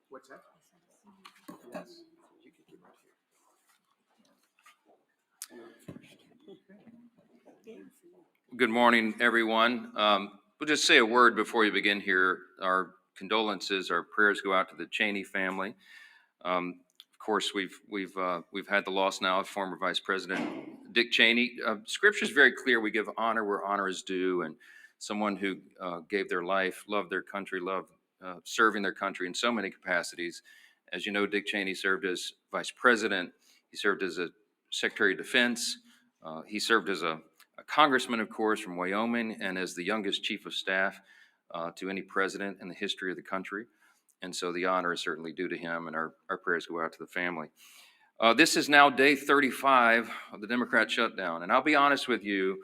What's that? Yes. You can get right here. Good morning, everyone. We'll just say a word before we begin here. Our condolences, our prayers go out to the Cheney family. Of course, we've had the loss now of former Vice President Dick Cheney. Scripture is very clear. We give honor where honor is due, and someone who gave their life, loved their country, loved serving their country in so many capacities. As you know, Dick Cheney served as Vice President. He served as a Secretary of Defense. He served as a congressman, of course, from Wyoming, and as the youngest chief of staff to any president in the history of the country. And so the honor is certainly due to him, and our prayers go out to the family. This is now day 35 of the Democrat shutdown. And I'll be honest with you,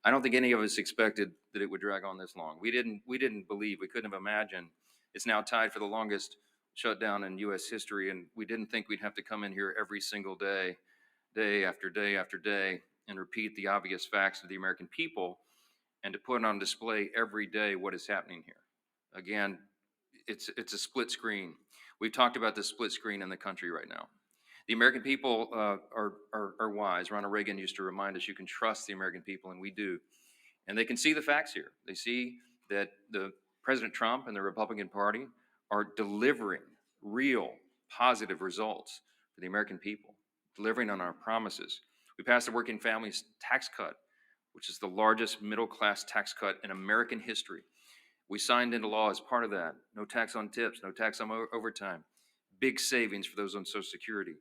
I don't think any of us expected that it would drag on this long. We didn't believe, we couldn't have imagined. It's now tied for the longest shutdown in U.S. history, and we didn't think we'd have to come in here every single day, day after day after day, and repeat the obvious facts to the American people and to put on display every day what is happening here. Again, it's a split screen. We've talked about the split screen in the country right now. The American people are wise. Ronald Reagan used to remind us you can trust the American people, and we do. And they can see the facts here. They see that the President Trump and the Republican Party are delivering real positive results for the American people, delivering on our promises. We passed the Working Families Tax Cut, which is the largest middle-class tax cut in American history. We signed into law as part of that. No tax on tips, no tax on overtime. Big savings for those on Social Security.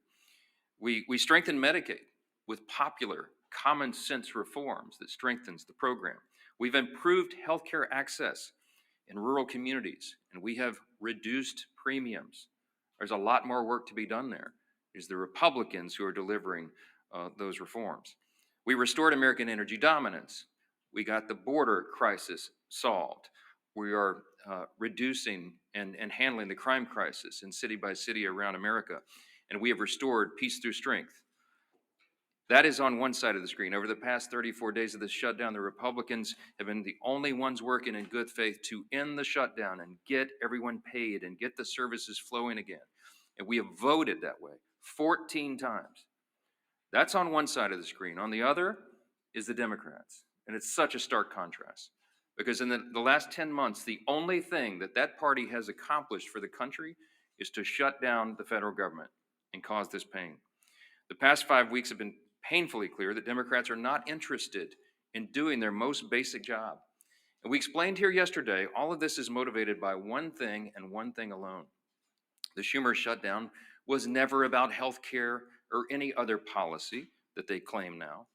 We strengthened Medicaid with popular, common sense reforms that strengthens the program. We've improved healthcare access in rural communities, and we have reduced premiums. There's a lot more work to be done there. It's the Republicans who are delivering those reforms. We restored American energy dominance. We got the border crisis solved. We are reducing and handling the crime crisis in city by city around America. And we have restored peace through strength. That is on one side of the screen. Over the past 34 days of this shutdown, the Republicans have been the only ones working in good faith to end the shutdown and get everyone paid and get the services flowing again. And we have voted that way 14 times. That's on one side of the screen. On the other is the Democrats. And it's such a stark contrast. Because in the last 10 months, the only thing that party has accomplished for the country is to shut down the federal government and cause this pain. The past 5 weeks have been painfully clear that Democrats are not interested in doing their most basic job. And we explained here yesterday, all of this is motivated by one thing and one thing alone. The Schumer shutdown was never about health care or any other policy that they claim now.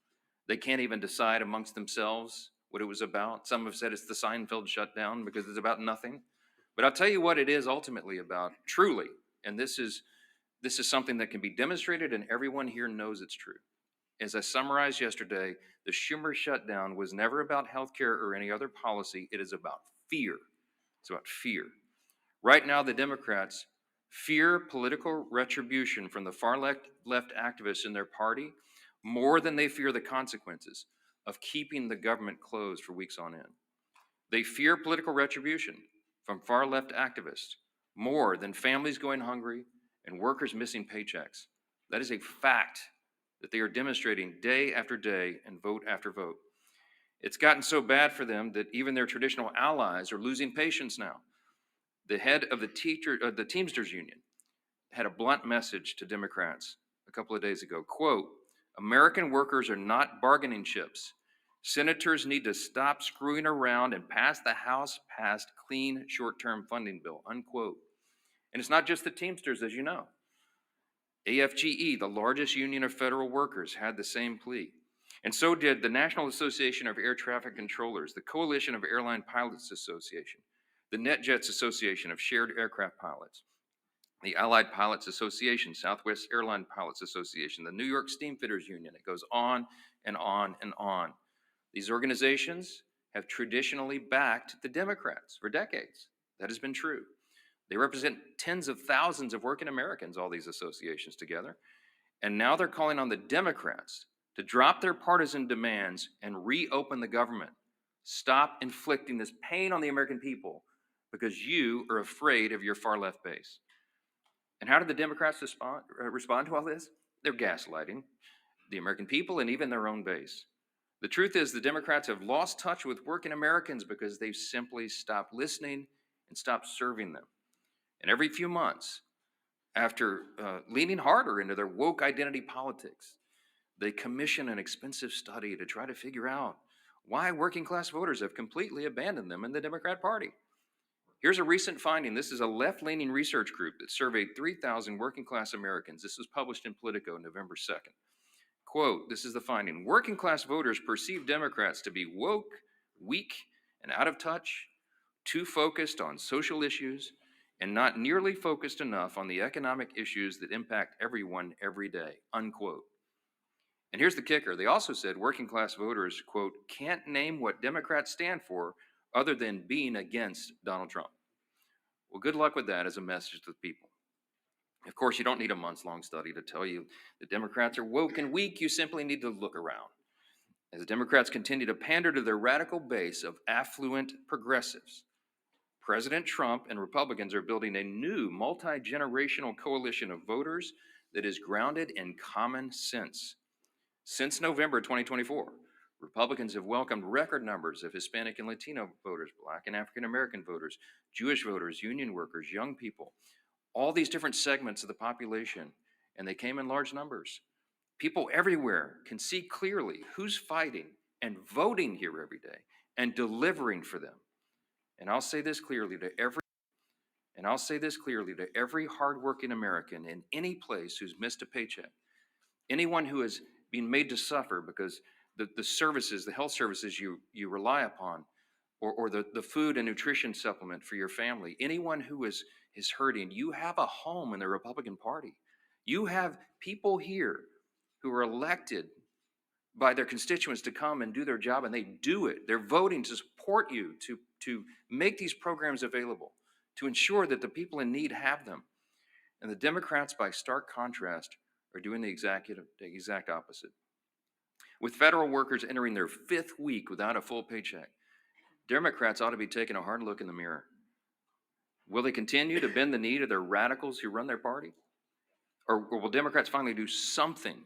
They can't even decide amongst themselves what it was about. Some have said it's the Seinfeld shutdown because it's about nothing. But I'll tell you what it is ultimately about, truly. And this is something that can be demonstrated, and everyone here knows it's true. As I summarized yesterday, the Schumer shutdown was never about healthcare or any other policy. It is about fear. It's about fear. Right now, the Democrats fear political retribution from the far left activists in their party more than they fear the consequences of keeping the government closed for weeks on end. They fear political retribution from far left activists more than families going hungry and workers missing paychecks. That is a fact that they are demonstrating day after day and vote after vote. It's gotten so bad for them that even their traditional allies are losing patience now. The head of the Teamsters Union had a blunt message to Democrats a couple of days ago. Quote, "American workers are not bargaining chips. Senators need to stop screwing around and pass the House-passed clean short-term funding bill," unquote. And it's not just the Teamsters, as you know. AFGE, the largest union of federal workers, had the same plea. And so did the National Association of Air Traffic Controllers, the Coalition of Airline Pilots Association, the NetJets Association of Shared Aircraft Pilots, the Allied Pilots Association, Southwest Airline Pilots Association, the New York Steamfitters Union. It goes on and on and on. These organizations have traditionally backed the Democrats for decades. That has been true. They represent tens of thousands of working Americans, all these associations together. And now they're calling on the Democrats to drop their partisan demands and reopen the government. Stop inflicting this pain on the American people because you are afraid of your far left base. And how did the Democrats respond to all this? They're gaslighting the American people and even their own base. The truth is, the Democrats have lost touch with working Americans because they've simply stopped listening and stopped serving them. And every few months, after leaning harder into their woke identity politics, they commission an expensive study to try to figure out why working class voters have completely abandoned them in the Democrat Party. Here's a recent finding. This is a left-leaning research group that surveyed 3,000 working class Americans. This was published in Politico November 2nd. Quote, this is the finding. Working class voters perceive Democrats to be woke, weak, and out of touch, too focused on social issues, and not nearly focused enough on the economic issues that impact everyone every day, unquote. And here's the kicker. They also said working class voters, quote, can't name what Democrats stand for other than being against Donald Trump. Well, good luck with that as a message to the people. Of course, you don't need a months-long study to tell you that Democrats are woke and weak. You simply need to look around. As the Democrats continue to pander to their radical base of affluent progressives, President Trump and Republicans are building a new multi-generational coalition of voters that is grounded in common sense. Since November 2024, Republicans have welcomed record numbers of Hispanic and Latino voters, Black and African American voters, Jewish voters, union workers, young people, all these different segments of the population, and they came in large numbers. People everywhere can see clearly who's fighting and voting here every day and delivering for them. And I'll say this clearly to every hardworking American in any place who's missed a paycheck, anyone who has been made to suffer because the services, the health services you rely upon, or the food and nutrition supplement for your family, anyone who is hurting, you have a home in the Republican Party. You have people here who are elected by their constituents to come and do their job, and they do it. They're voting to support you, to make these programs available, to ensure that the people in need have them. And the Democrats, by stark contrast, are doing the exact opposite. With federal workers entering their fifth week without a full paycheck, Democrats ought to be taking a hard look in the mirror. Will they continue to bend the knee to their radicals who run their party? Or will Democrats finally do something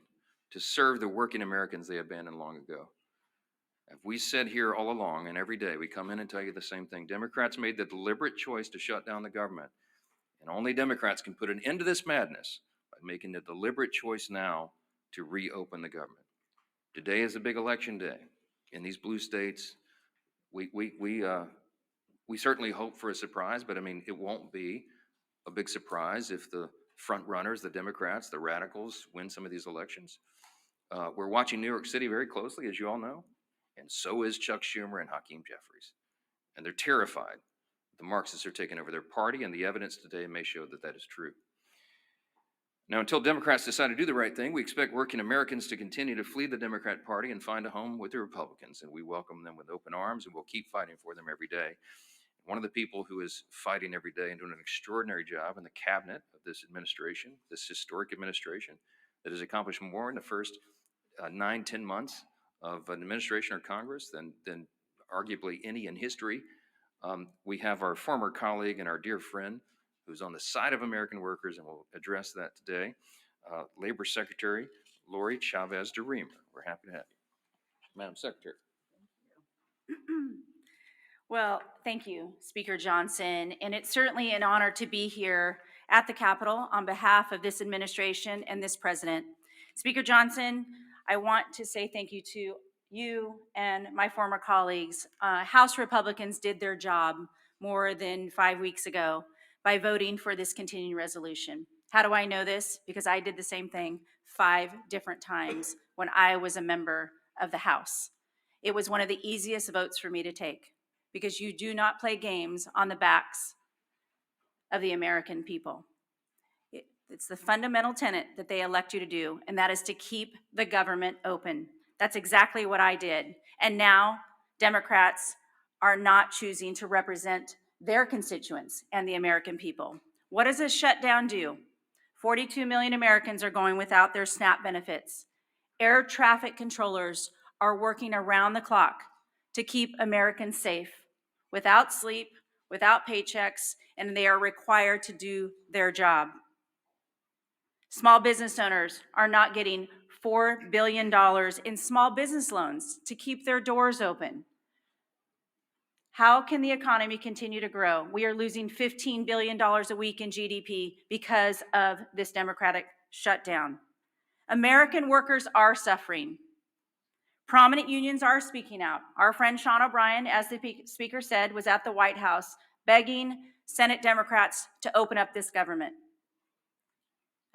to serve the working Americans they abandoned long ago? As we said here all along, and every day we come in and tell you the same thing, Democrats made the deliberate choice to shut down the government. And only Democrats can put an end to this madness by making the deliberate choice now to reopen the government. Today is a big election day. In these blue states, we certainly hope for a surprise, but I mean, it won't be a big surprise if the front runners, the Democrats, the radicals, win some of these elections. We're watching New York City very closely, as you all know, and so is Chuck Schumer and Hakeem Jeffries. And they're terrified the Marxists are taking over their party, and the evidence today may show that that is true. Now, until Democrats decide to do the right thing, we expect working Americans to continue to flee the Democrat Party and find a home with the Republicans, and we welcome them with open arms, and we'll keep fighting for them every day. One of the people who is fighting every day and doing an extraordinary job in the cabinet of this administration, this historic administration, that has accomplished more in the first 9-10 months of an administration or Congress than arguably any in history. We have our former colleague and our dear friend who's on the side of American workers, and we'll address that today, Labor Secretary Lori Chavez DeRemer. We're happy to have you. Madam Secretary. Well, thank you, Speaker Johnson, and it's certainly an honor to be here at the Capitol on behalf of this administration and this president. Speaker Johnson, I want to say thank you to you and my former colleagues. House Republicans did their job more than 5 weeks ago by voting for this continuing resolution. How do I know this? Because I did the same thing 5 different times when I was a member of the House. It was one of the easiest votes for me to take, because you do not play games on the backs of the American people. It's the fundamental tenet that they elect you to do, and that is to keep the government open. That's exactly what I did. And now Democrats are not choosing to represent their constituents and the American people. What does a shutdown do? 42 million Americans are going without their SNAP benefits. Air traffic controllers are working around the clock to keep Americans safe, without sleep, without paychecks, and they are required to do their job. Small business owners are not getting $4 billion in small business loans to keep their doors open. How can the economy continue to grow? We are losing $15 billion a week in GDP because of this Democratic shutdown. American workers are suffering. Prominent unions are speaking out. Our friend Sean O'Brien, as the speaker said, was at the White House begging Senate Democrats to open up this government.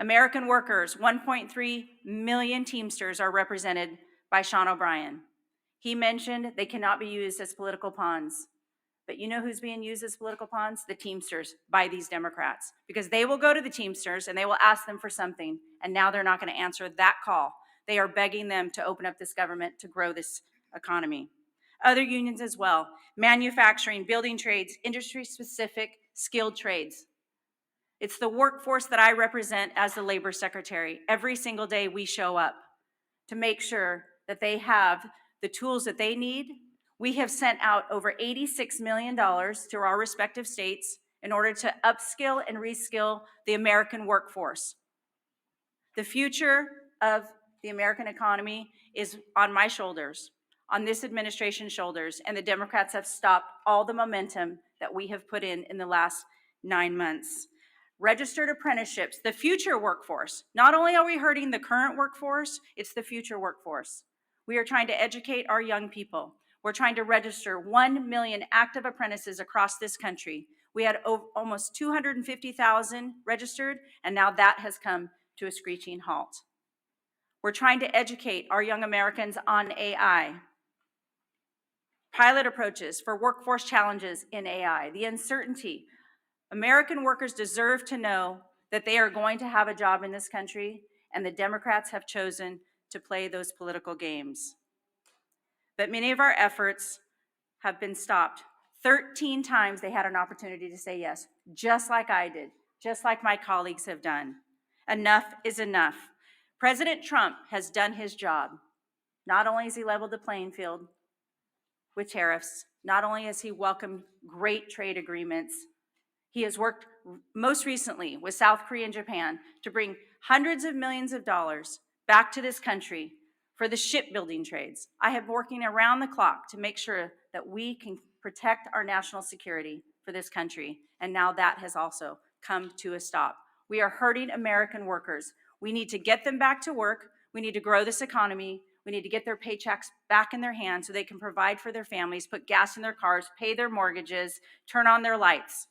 American workers, 1.3 million Teamsters are represented by Sean O'Brien. He mentioned they cannot be used as political pawns. But you know who's being used as political pawns? The Teamsters by these Democrats. Because they will go to the Teamsters and they will ask them for something, and now they're not going to answer that call. They are begging them to open up this government to grow this economy. Other unions as well, manufacturing, building trades, industry-specific skilled trades. It's the workforce that I represent as the labor secretary. Every single day we show up to make sure that they have the tools that they need. We have sent out over $86 million to our respective states in order to upskill and reskill the American workforce. The future of the American economy is on my shoulders, on this administration's shoulders, and the Democrats have stopped all the momentum that we have put in the last 9 months. Registered apprenticeships, the future workforce. Not only are we hurting the current workforce, it's the future workforce. We are trying to educate our young people. We're trying to register 1 million active apprentices across this country. We had almost 250,000 registered, and now that has come to a screeching halt. We're trying to educate our young Americans on AI. Pilot approaches for workforce challenges in AI, the uncertainty. American workers deserve to know that they are going to have a job in this country, and the Democrats have chosen to play those political games. But many of our efforts have been stopped. 13 times they had an opportunity to say yes, just like I did, just like my colleagues have done. Enough is enough. President Trump has done his job. Not only has he leveled the playing field with tariffs, not only has he welcomed great trade agreements, he has worked most recently with South Korea and Japan to bring hundreds of millions of dollars back to this country for the shipbuilding trades. I have been working around the clock to make sure that we can protect our national security for this country, and now that has also come to a stop. We are hurting American workers. We need to get them back to work. We need to grow this economy. We need to get their paychecks back in their hands so they can provide for their families, put gas in their cars, pay their mortgages, turn on their lights.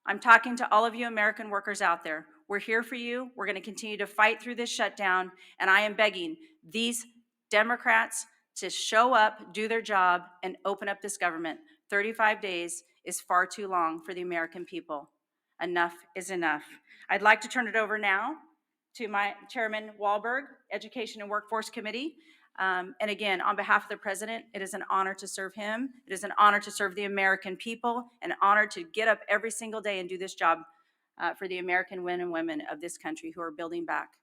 I'm talking to all of you American workers out there. We're here for you. We're going to continue to fight through this shutdown, and I am begging these Democrats to show up, do their job, and open up this government. 35 days is far too long for the American people. Enough is enough. I'd like to turn it over now to my Chairman Wahlberg, Education and Workforce Committee. And again, on behalf of the president, it is an honor to serve him. It is an honor to serve the American people, an honor to get up every single day and do this job for the American men and women of this country who are building back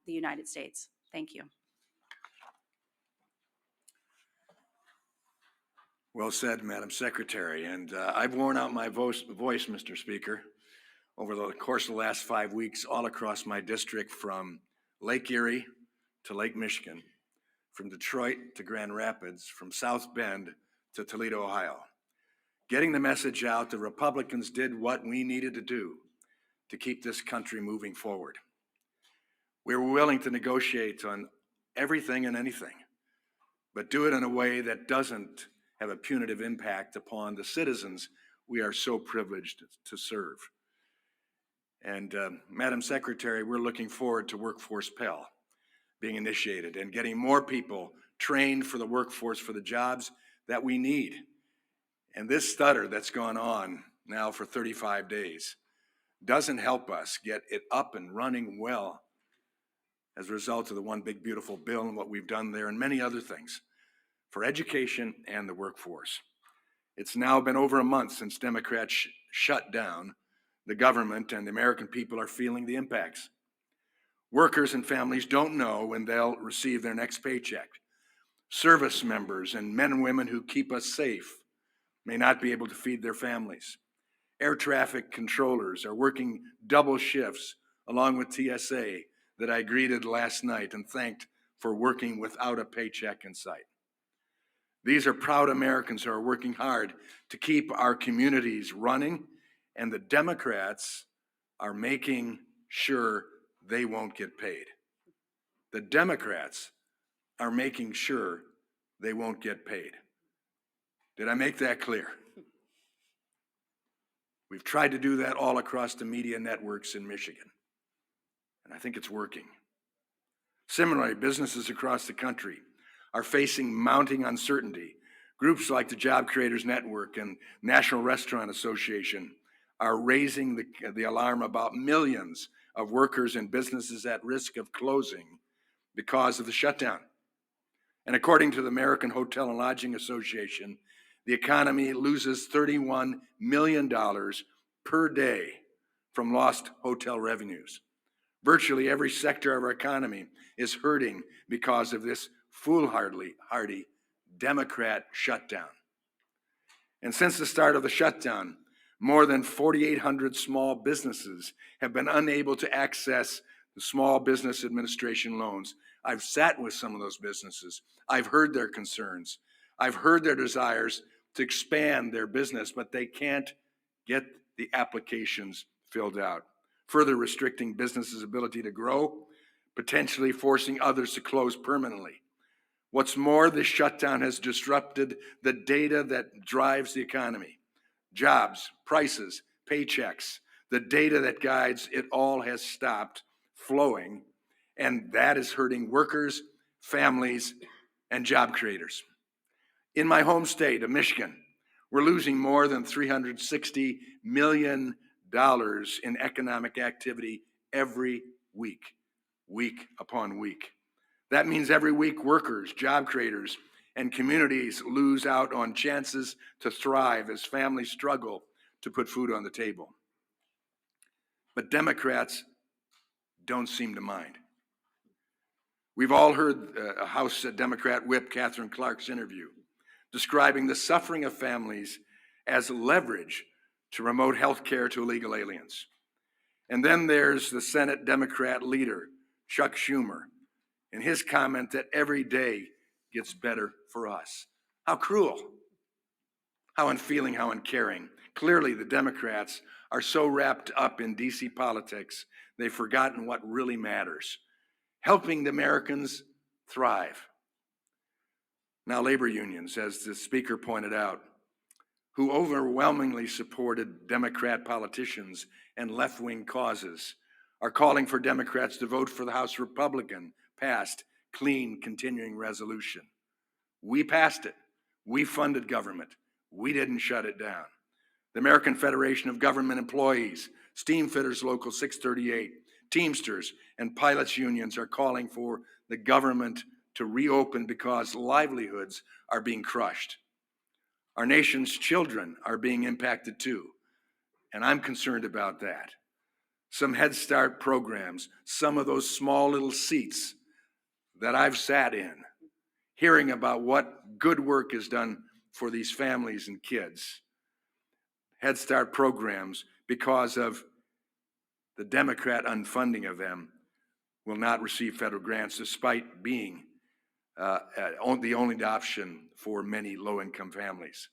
the United States. Thank you. Well said, Madam Secretary. And I've worn out my voice, Mr. Speaker, over the course of the last 5 weeks, all across my district from Lake Erie to Lake Michigan, from Detroit to Grand Rapids, from South Bend to Toledo, Ohio. Getting the message out that Republicans did what we needed to do to keep this country moving forward. We were willing to negotiate on everything and anything, but do it in a way that doesn't have a punitive impact upon the citizens we are so privileged to serve. And Madam Secretary, we're looking forward to Workforce Pell being initiated and getting more people trained for the workforce for the jobs that we need. And this stutter that's gone on now for 35 days doesn't help us get it up and running well as a result of the One Big Beautiful Bill and what we've done there and many other things for education and the workforce. It's now been over a month since Democrats shut down the government, and the American people are feeling the impacts. Workers and families don't know when they'll receive their next paycheck. Service members and men and women who keep us safe may not be able to feed their families. Air traffic controllers are working double shifts along with TSA, that I greeted last night and thanked for working without a paycheck in sight. These are proud Americans who are working hard to keep our communities running, and the Democrats are making sure they won't get paid. The Democrats are making sure they won't get paid. Did I make that clear? We've tried to do that all across the media networks in Michigan, and I think it's working. Similarly, businesses across the country are facing mounting uncertainty. Groups like the Job Creators Network and National Restaurant Association are raising the alarm about millions of workers and businesses at risk of closing because of the shutdown. And according to the American Hotel and Lodging Association, the economy loses $31 million per day from lost hotel revenues. Virtually every sector of our economy is hurting because of this foolhardy Democrat shutdown. And since the start of the shutdown, more than 4,800 small businesses have been unable to access the Small Business Administration loans. I've sat with some of those businesses. I've heard their concerns. I've heard their desires to expand their business, but they can't get the applications filled out, further restricting businesses' ability to grow, potentially forcing others to close permanently. What's more, this shutdown has disrupted the data that drives the economy. Jobs, prices, paychecks, the data that guides it all has stopped flowing, and that is hurting workers, families, and job creators. In my home state of Michigan, we're losing more than $360 million in economic activity every week, week upon week. That means every week workers, job creators, and communities lose out on chances to thrive as families struggle to put food on the table. But Democrats don't seem to mind. We've all heard House Democrat Whip Catherine Clark's interview describing the suffering of families as leverage to remote health care to illegal aliens. And then there's the Senate Democrat leader, Chuck Schumer, and his comment that every day gets better for us. How cruel, how unfeeling, how uncaring. Clearly, the Democrats are so wrapped up in DC politics, they've forgotten what really matters, helping the Americans thrive. Now, labor unions, as the speaker pointed out, who overwhelmingly supported Democrat politicians and left-wing causes, are calling for Democrats to vote for the House Republican passed clean continuing resolution. We passed it. We funded government. We didn't shut it down. The American Federation of Government Employees, Steamfitters Local 638, Teamsters, and pilots unions are calling for the government to reopen because livelihoods are being crushed. Our nation's children are being impacted too, and I'm concerned about that. Some Head Start programs, some of those small little seats that I've sat in, hearing about what good work is done for these families and kids. Head Start programs, because of the Democrat unfunding of them, will not receive federal grants despite being the only option for many low-income families.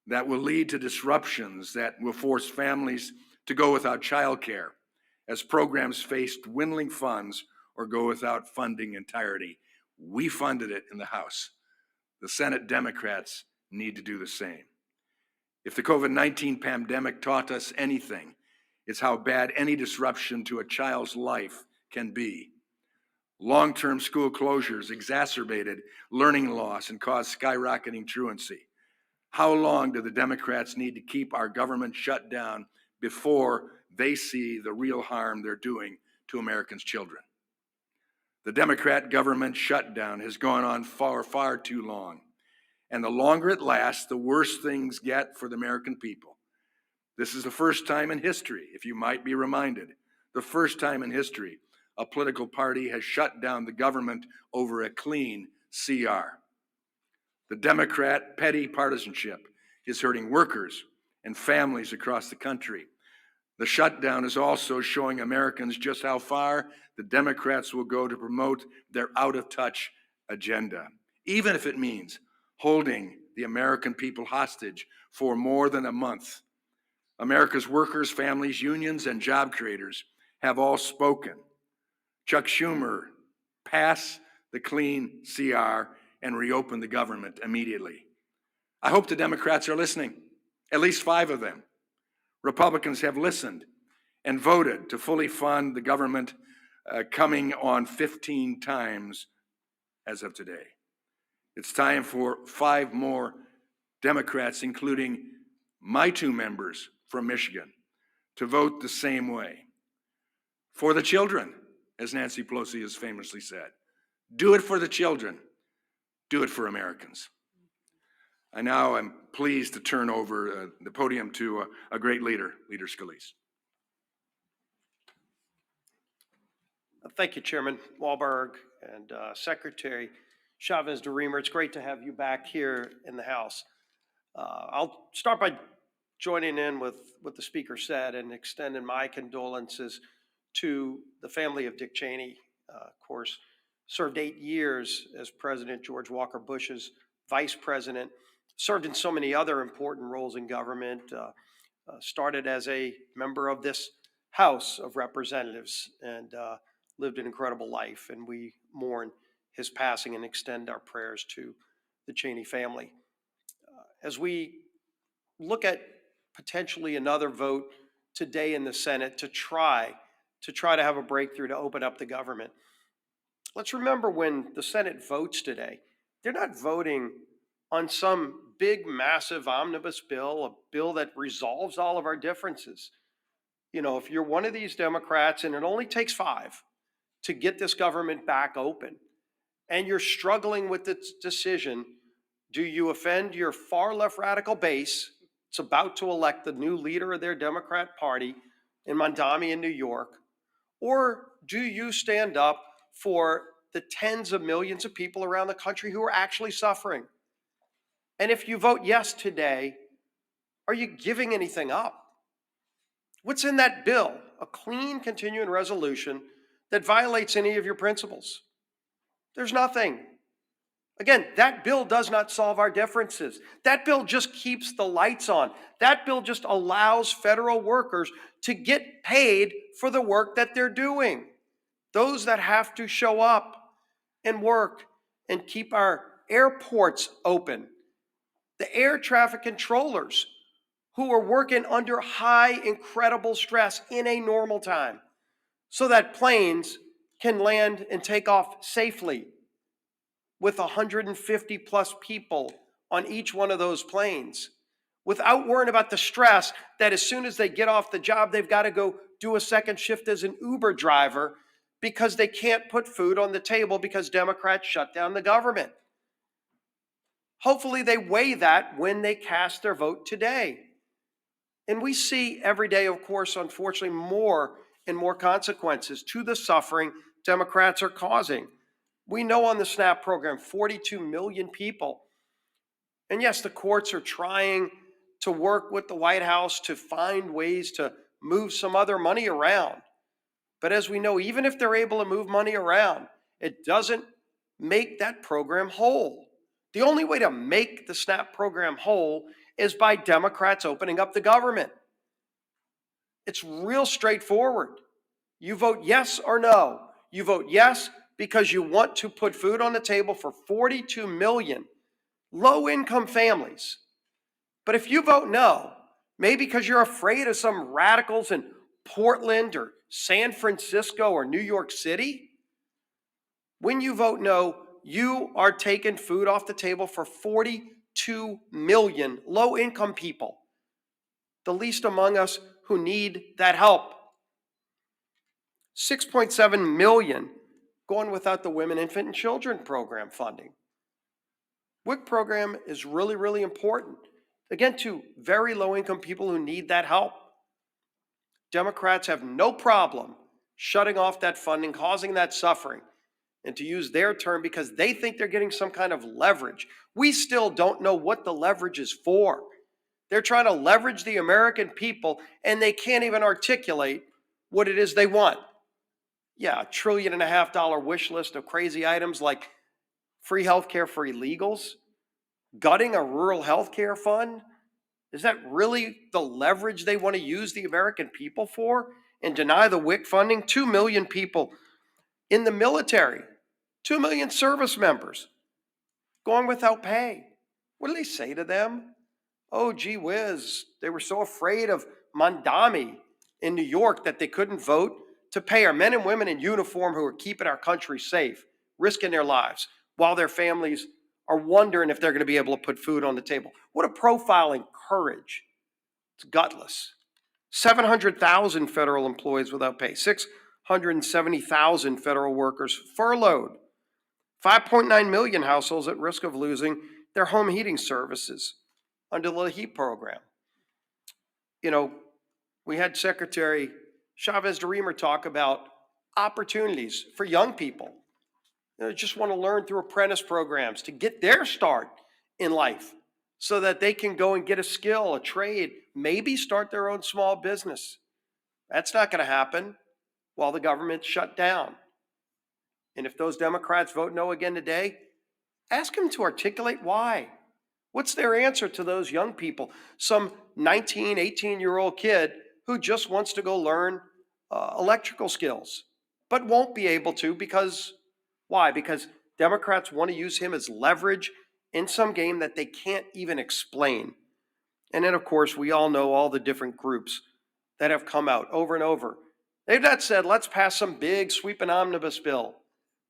That will lead to disruptions that will force families to go without childcare as programs face dwindling funds or go without funding entirety. We funded it in the House. The Senate Democrats need to do the same. If the COVID-19 pandemic taught us anything, it's how bad any disruption to a child's life can be. Long-term school closures exacerbated learning loss and caused skyrocketing truancy. How long do the Democrats need to keep our government shut down before they see the real harm they're doing to Americans' children? The Democrat government shutdown has gone on far too long. And the longer it lasts, the worse things get for the American people. This is the first time in history, if you might be reminded, the first time in history a political party has shut down the government over a clean CR. The Democrat petty partisanship is hurting workers and families across the country. The shutdown is also showing Americans just how far the Democrats will go to promote their out-of-touch agenda, even if it means holding the American people hostage for more than a month. America's workers, families, unions, and job creators have all spoken. Chuck Schumer, pass the clean CR and reopen the government immediately. I hope the Democrats are listening, at least 5 of them. Republicans have listened and voted to fully fund the government, coming on 15 times as of today. It's time for 5 more Democrats, including my 2 members from Michigan, to vote the same way. For the children, as Nancy Pelosi has famously said. Do it for the children. Do it for Americans. I now am pleased to turn over the podium to a great leader, Leader Scalise. Thank you, Chairman Walberg and Secretary Chavez-DeRemer. It's great to have you back here in the House. I'll start by joining in with what the Speaker said and extending my condolences to the family of Dick Cheney. Of course, served 8 years as President George Walker Bush's vice president, served in so many other important roles in government, started as a member of this House of Representatives, and lived an incredible life. And we mourn his passing and extend our prayers to the Cheney family. As we look at potentially another vote today in the Senate to try to have a breakthrough to open up the government, let's remember when the Senate votes today, they're not voting on some big, massive omnibus bill, a bill that resolves all of our differences. You know, if you're one of these Democrats, and it only takes 5 to get this government back open, and you're struggling with this decision, do you offend your far left radical base? It's about to elect the new leader of their Democrat Party in Mondami in New York. Or do you stand up for the tens of millions of people around the country who are actually suffering? And if you vote yes today, are you giving anything up? What's in that bill? A clean continuing resolution that violates any of your principles? There's nothing. Again, that bill does not solve our differences. That bill just keeps the lights on. That bill just allows federal workers to get paid for the work that they're doing. Those that have to show up and work and keep our airports open. The air traffic controllers who are working under high, incredible stress in a normal time so that planes can land and take off safely with 150 plus people on each one of those planes, without worrying about the stress that as soon as they get off the job, they've got to go do a second shift as an Uber driver because they can't put food on the table because Democrats shut down the government. Hopefully they weigh that when they cast their vote today. And we see every day, of course, unfortunately, more and more consequences to the suffering Democrats are causing. We know on the SNAP program, 42 million people. And yes, the courts are trying to work with the White House to find ways to move some other money around. But as we know, even if they're able to move money around, it doesn't make that program whole. The only way to make the SNAP program whole is by Democrats opening up the government. It's real straightforward. You vote yes or no. You vote yes because you want to put food on the table for 42 million low-income families. But if you vote no, maybe because you're afraid of some radicals in Portland or San Francisco or New York City, when you vote no, you are taking food off the table for 42 million low-income people, the least among us who need that help. 6.7 million going without the Women, Infant, and Children program funding. WIC program is really, really important, again, to very low-income people who need that help. Democrats have no problem shutting off that funding, causing that suffering, and to use their term, because they think they're getting some kind of leverage. We still don't know what the leverage is for. They're trying to leverage the American people, and they can't even articulate what it is they want. Yeah, $1.5 trillion wish list of crazy items like free healthcare for illegals, gutting a rural healthcare fund. Is that really the leverage they want to use the American people for? And deny the WIC funding? 2 million people in the military, 2 million service members going without pay. What do they say to them? Oh, gee whiz, they were so afraid of Mandami in New York that they couldn't vote to pay our men and women in uniform who are keeping our country safe, risking their lives, while their families are wondering if they're going to be able to put food on the table. What a profile in courage. It's gutless. 700,000 federal employees without pay, 670,000 federal workers furloughed, 5.9 million households at risk of losing their home heating services under the HEAP program. You know, we had Secretary Chavez DeRemer talk about opportunities for young people that just want to learn through apprentice programs to get their start in life so that they can go and get a skill, a trade, maybe start their own small business. That's not going to happen while the government's shut down. And if those Democrats vote no again today, ask them to articulate why. What's their answer to those young people? Some 19, 18-year-old kid who just wants to go learn electrical skills, but won't be able to because, why? Because Democrats want to use him as leverage in some game that they can't even explain. And then, of course, we all know all the different groups that have come out over and over. They've not said, let's pass some big sweeping omnibus bill.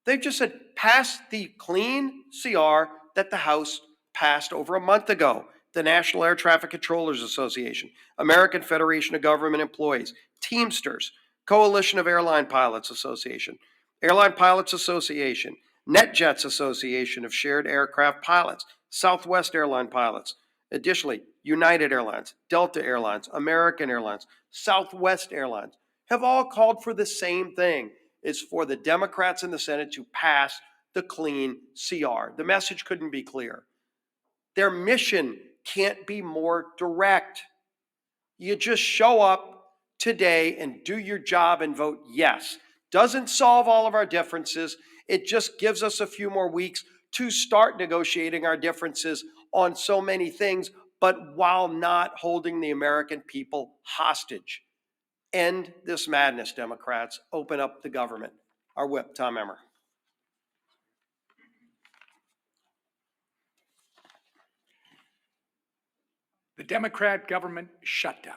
They've just said, pass the clean CR that the House passed over a month ago. The National Air Traffic Controllers Association, American Federation of Government Employees, Teamsters, Coalition of Airline Pilots Association, Airline Pilots Association, NetJets Association of Shared Aircraft Pilots, Southwest Airline Pilots. Additionally, United Airlines, Delta Airlines, American Airlines, Southwest Airlines have all called for the same thing. It's for the Democrats in the Senate to pass the clean CR. The message couldn't be clearer. Their mission can't be more direct. You just show up today and do your job and vote yes. Doesn't solve all of our differences. It just gives us a few more weeks to start negotiating our differences on so many things, but while not holding the American people hostage. End this madness, Democrats. Open up the government. Our whip, Tom Emmer. The Democrat government shutdown,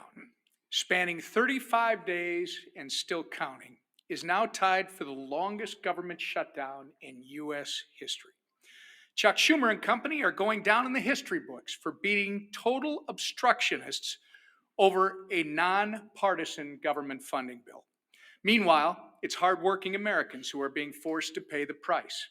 spanning 35 days and still counting, is now tied for the longest government shutdown in U.S. history. Chuck Schumer and company are going down in the history books for beating total obstructionists over a nonpartisan government funding bill. Meanwhile, it's hardworking Americans who are being forced to pay the price.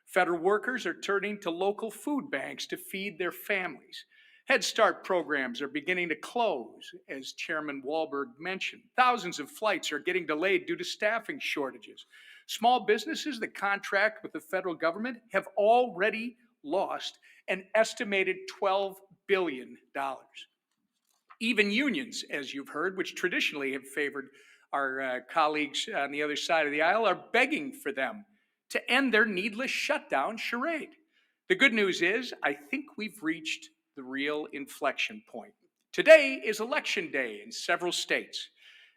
Federal workers are turning to local food banks to feed their families. Head Start programs are beginning to close, as Chairman Walberg mentioned. Thousands of flights are getting delayed due to staffing shortages. Small businesses that contract with the federal government have already lost an estimated $12 billion. Even unions, as you've heard, which traditionally have favored our colleagues on the other side of the aisle, are begging for them to end their needless shutdown charade. The good news is, I think we've reached the real inflection point. Today is election day in several states,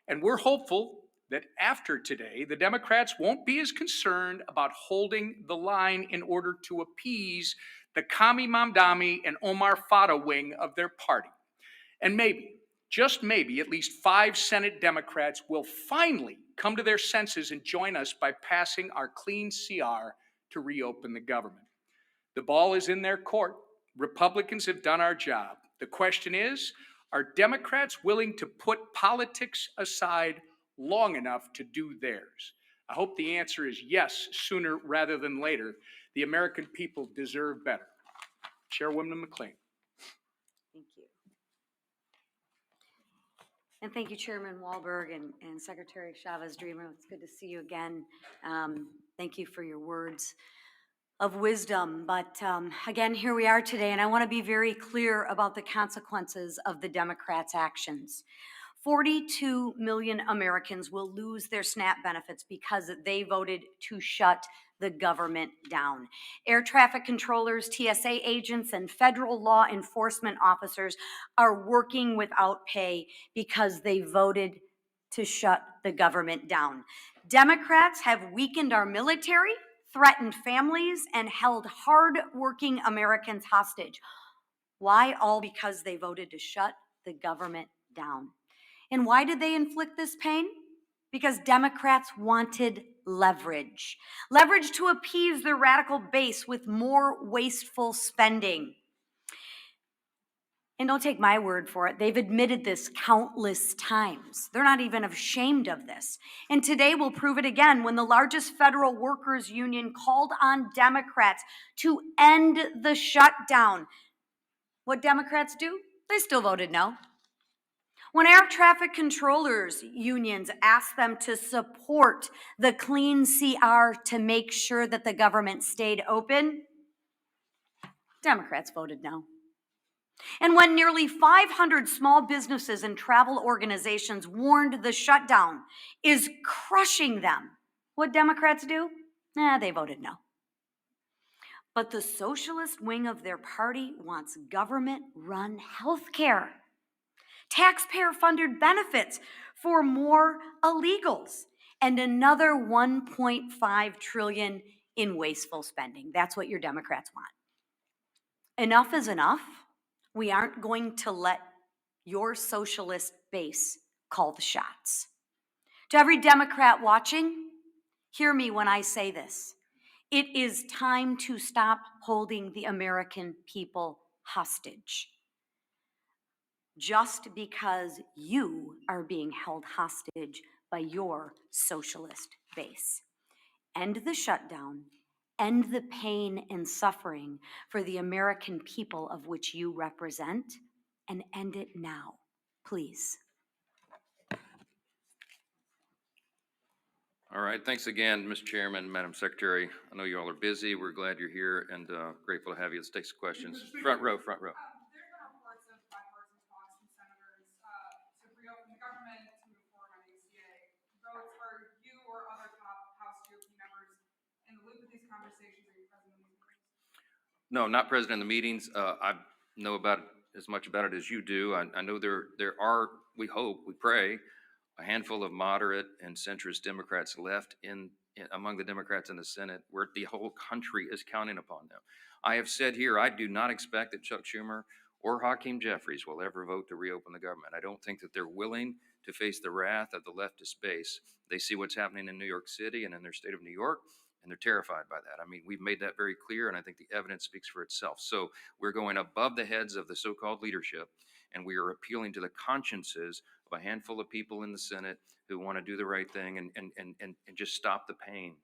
and we're hopeful that after today, the Democrats won't be as concerned about holding the line in order to appease the Kami Mamdani and Omar Fata wing of their party. And maybe, just maybe, at least 5 Senate Democrats will finally come to their senses and join us by passing our clean CR to reopen the government. The ball is in their court. Republicans have done our job. The question is, are Democrats willing to put politics aside long enough to do theirs? I hope the answer is yes, sooner rather than later. The American people deserve better. Chairwoman McLean. Thank you. And thank you, Chairman Walberg and Secretary Chavez DeRemer. It's good to see you again. Thank you for your words. of wisdom. But again, here we are today, and I want to be very clear about the consequences of the Democrats' actions. 42 million Americans will lose their SNAP benefits because they voted to shut the government down. Air traffic controllers, TSA agents, and federal law enforcement officers are working without pay because they voted to shut the government down. Democrats have weakened our military, threatened families, and held hard-working Americans hostage. Why? All because they voted to shut the government down. And why did they inflict this pain? Because Democrats wanted leverage. Leverage to appease their radical base with more wasteful spending. And don't take my word for it. They've admitted this countless times. They're not even ashamed of this. And today we'll prove it again when the largest federal workers union called on Democrats to end the shutdown. What Democrats do? They still voted no. When air traffic controllers unions asked them to support the clean CR to make sure that the government stayed open, Democrats voted no. And when nearly 500 small businesses and travel organizations warned the shutdown is crushing them, what Democrats do? They voted no. But the socialist wing of their party wants government-run health care, taxpayer-funded benefits for more illegals, and another $1.5 trillion in wasteful spending. That's what your Democrats want. Enough is enough. We aren't going to let your socialist base call the shots. To every Democrat watching, hear me when I say this. It is time to stop holding the American people hostage. Just because you are being held hostage by your socialist base. End the shutdown, end the pain and suffering for the American people of which you represent, and end it now, please. All right, thanks again, Mr. Chairman, Madam Secretary. I know you all are busy. We're glad you're here and grateful to have you. Let's take some questions. Front row, front row. There have been reports of bipartisan talks from senators to reopen the government, to move forward on ACA votes. Are you or other top House GOP members in the loop of these conversations? Are you present in these meetings? No, not present in the meetings. I know about as much about it as you do. I know there are, we hope, we pray, a handful of moderate and centrist Democrats left among the Democrats in the Senate, where the whole country is counting upon them. I have said here, I do not expect that Chuck Schumer or Hakeem Jeffries will ever vote to reopen the government. I don't think that they're willing to face the wrath of the leftist base. They see what's happening in New York City and in their state of New York, and they're terrified by that. I mean, we've made that very clear, and I think the evidence speaks for itself. So we're going above the heads of the so-called leadership, and we are appealing to the consciences of a handful of people in the Senate who want to do the right thing and just stop the pain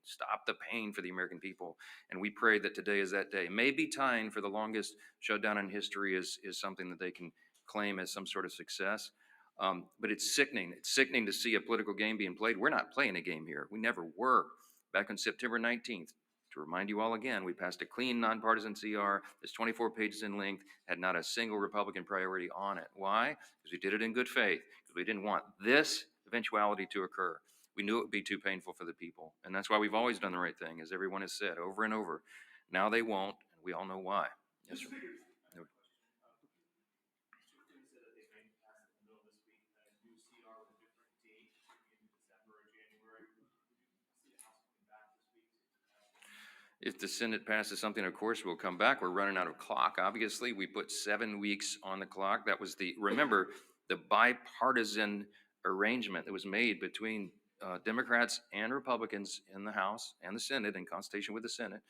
for the American people. And we pray that today is that day. Maybe tying for the longest shutdown in history is something that they can claim as some sort of success. But it's sickening. It's sickening to see a political game being played. We're not playing a game here. We never were. Back on September 19th, to remind you all again, we passed a clean, nonpartisan CR that's 24 pages in length, had not a single Republican priority on it. Why? Because we did it in good faith, because we didn't want this eventuality to occur. We knew it would be too painful for the people, and that's why we've always done the right thing, as everyone has said over and over. Now they won't, and we all know why. Yes, sir. If the Senate passes something, of course, we'll come back. We're running out of clock. Obviously, we put 7 weeks on the clock. That was remember, the bipartisan arrangement that was made between Democrats and Republicans in the House and the Senate, in consultation with the Senate,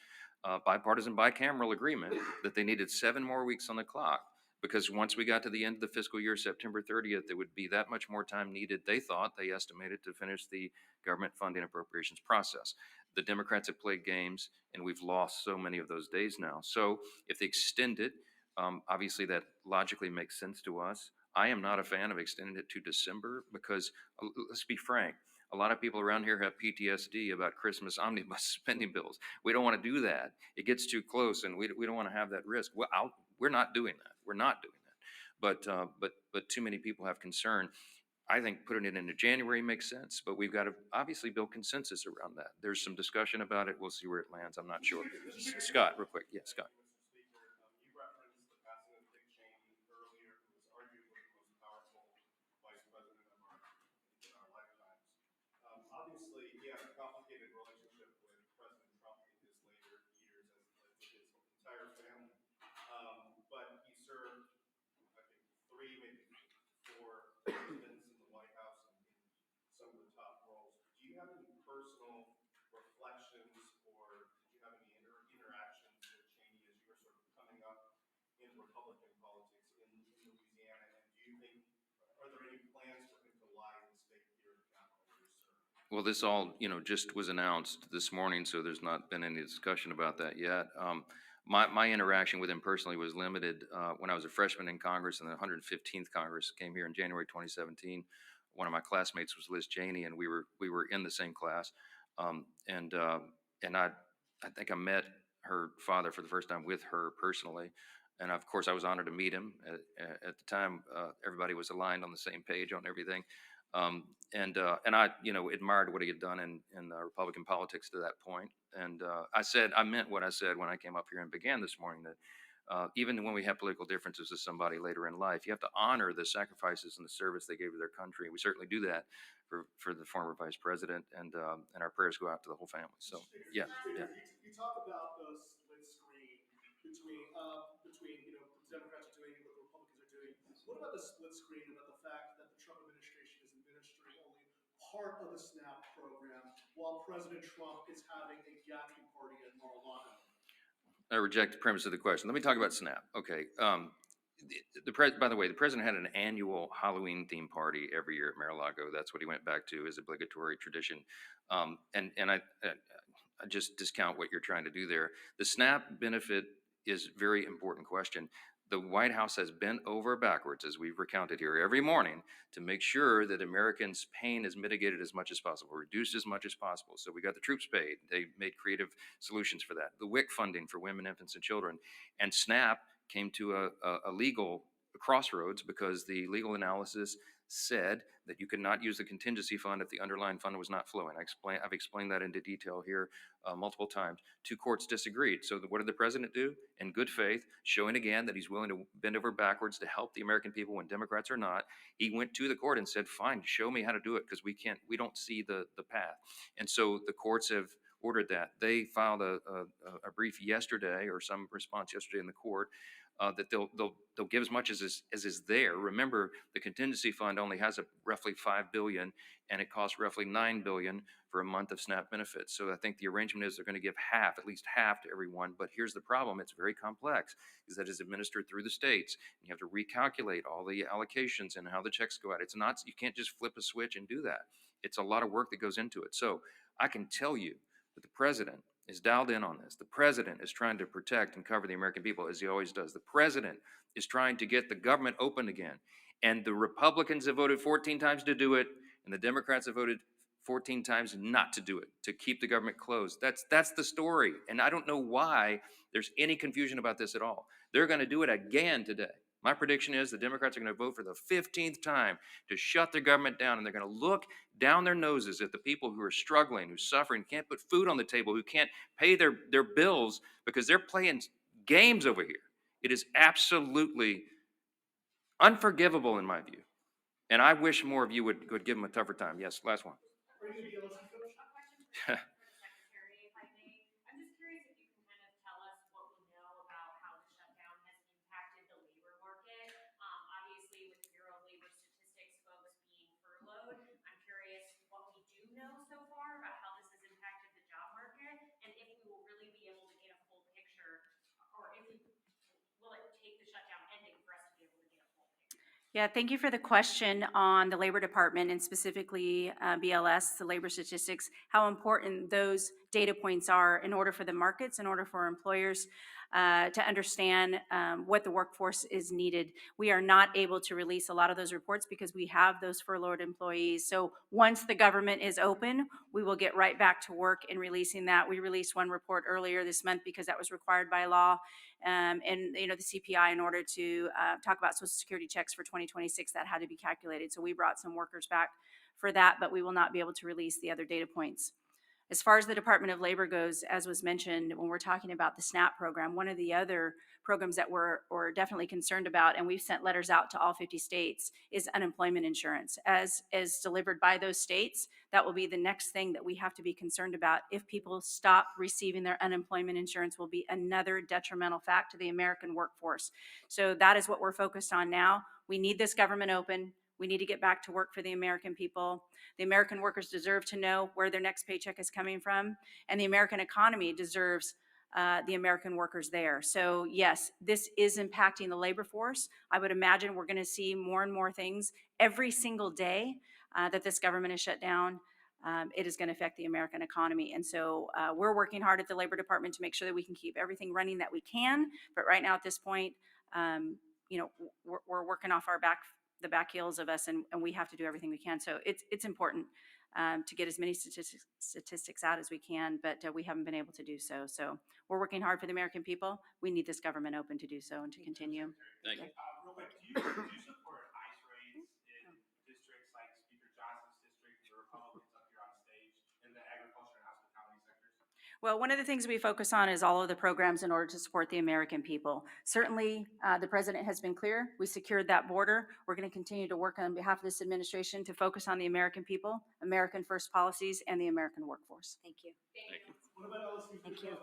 bipartisan bicameral agreement that they needed 7 more weeks on the clock. Because once we got to the end of the fiscal year, September 30th, there would be that much more time needed, they estimated, to finish the government funding appropriations process. The Democrats have played games, and we've lost so many of those days now. So if they extend it, obviously that logically makes sense to us. I am not a fan of extending it to December because, let's be frank, A lot of people around here have PTSD about Christmas omnibus spending bills. We don't want to do that. It gets too close, and we don't want to have that risk. We're not doing that. We're not doing that. But too many people have concern. I think putting it into January makes sense, but we've got to obviously build consensus around that. There's some discussion about it. We'll see where it lands. I'm not sure. Scott, real quick. Yeah, Scott. You referenced the passing of Dick Cheney earlier, who was arguably the most powerful vice president of in our lifetimes. Obviously, he had a complicated relationship with President Trump in his later years, as did his entire family. But he served, I think, 3, maybe 4 presidents in the White House and in some of the top roles. Do you have any personal reflections, or did you have any interactions with Cheney as you were sort of coming up in Republican politics in Louisiana? And do you think, are there any plans for him to lie in state here in the Capitol where you serve? Well, this all, just was announced this morning, so there's not been any discussion about that yet. My interaction with him personally was limited when I was a freshman in Congress, and the 115th Congress came here in January 2017. One of my classmates was Liz Cheney, and we were in the same class. And I think I met her father for the first time with her personally. And of course, I was honored to meet him. At the time, everybody was aligned on the same page on everything. And I, admired what he had done in Republican politics to that point. And I meant what I said when I came up here and began this morning, that even when we have political differences with somebody later in life, you have to honor the sacrifices and the service they gave to their country. We certainly do that for the former vice president, and our prayers go out to the whole family. So, yeah. You talk about the split screen between what the Democrats are doing and what the Republicans are doing. What about the split screen about the fact that the Trump administration is administering only part of the SNAP program while President Trump is having a gathering party at Mar-a-Lago? I reject the premise of the question. Let me talk about SNAP. Okay. By the way, the president had an annual Halloween theme party every year at Mar-a-Lago. That's what he went back to as obligatory tradition. And I just discount what you're trying to do there. The SNAP benefit is a very important question. The White House has bent over backwards, as we've recounted here every morning, to make sure that Americans' pain is mitigated as much as possible, reduced as much as possible. So we got the troops paid. They made creative solutions for that. The WIC funding for women, infants, and children. And SNAP came to a legal crossroads because the legal analysis said that you could not use the contingency fund if the underlying fund was not flowing. I've explained that into detail here multiple times. 2 courts disagreed. So what did the president do? In good faith, showing again that he's willing to bend over backwards to help the American people when Democrats are not, he went to the court and said, fine, show me how to do it, because we don't see the path. And so the courts have ordered that. They filed a brief yesterday, or some response yesterday in the court, that they'll give as much as is there. Remember, the contingency fund only has roughly $5 billion, and it costs roughly $9 billion for a month of SNAP benefits. So I think the arrangement is they're going to give at least half to everyone. But here's the problem: it's very complex, is that it's administered through the states, and you have to recalculate all the allocations and how the checks go out. It's not, you can't just flip a switch and do that. It's a lot of work that goes into it. So I can tell you that the president is dialed in on this. The president is trying to protect and cover the American people, as he always does. The president is trying to get the government open again. And the Republicans have voted 14 times to do it, and the Democrats have voted 14 times not to do it, to keep the government closed. That's the story. And I don't know why there's any confusion about this at all. They're going to do it again today. My prediction is the Democrats are going to vote for the 15th time to shut their government down, and they're going to look down their noses at the people who are struggling, who are suffering, can't put food on the table, who can't pay their bills because they're playing games over here. It is absolutely unforgivable in my view. And I wish more of you would give them a tougher time. Yes, last one. Secretary, if I may. I'm just curious if you can kind of tell us what we know about how the shutdown has impacted the labor market. Obviously, with Bureau of Labor Statistics folks being furloughed, I'm curious what we do know so far about how this has impacted the job market, and if we will really be able to get a full picture, or if we will it take the shutdown ending for us to be able to get a full picture? Yeah, thank you for the question on the Labor Department, and specifically BLS, the labor statistics, how important those data points are in order for the markets, in order for employers to understand what the workforce is needed. We are not able to release a lot of those reports because we have those furloughed employees. So once the government is open, we will get right back to work in releasing that. We released one report earlier this month because that was required by law. And the CPI, in order to talk about Social Security checks for 2026, that had to be calculated. So we brought some workers back for that, but we will not be able to release the other data points. As far as the Department of Labor goes, as was mentioned, when we're talking about the SNAP program, one of the other programs that we're definitely concerned about, and we've sent letters out to all 50 states, is unemployment insurance. As delivered by those states, that will be the next thing that we have to be concerned about. If people stop receiving their unemployment insurance, will be another detrimental fact to the American workforce. So that is what we're focused on now. We need this government open. We need to get back to work for the American people. The American workers deserve to know where their next paycheck is coming from, and the American economy deserves the American workers there. So yes, this is impacting the labor force. I would imagine we're going to see more and more things every single day that this government is shut down. It is going to affect the American economy. And so we're working hard at the Labor Department to make sure that we can keep everything running that we can. But right now at this point, we're working off the back heels of us, and we have to do everything we can. So it's important to get as many statistics out as we can, but we haven't been able to do so. So we're working hard for the American people. We need this government open to do so and to continue. Thank you. Real quick, do you support ICE raids in districts like Speaker Johnson's district, the Republicans up here on stage, in the agriculture and hospitality sectors? Well, one of the things we focus on is all of the programs in order to support the American people. Certainly, the president has been clear. We secured that border. We're going to continue to work on behalf of this administration to focus on the American people, American first policies, and the American workforce. Thank you. Thank you. What about LSU's Thank you. coach?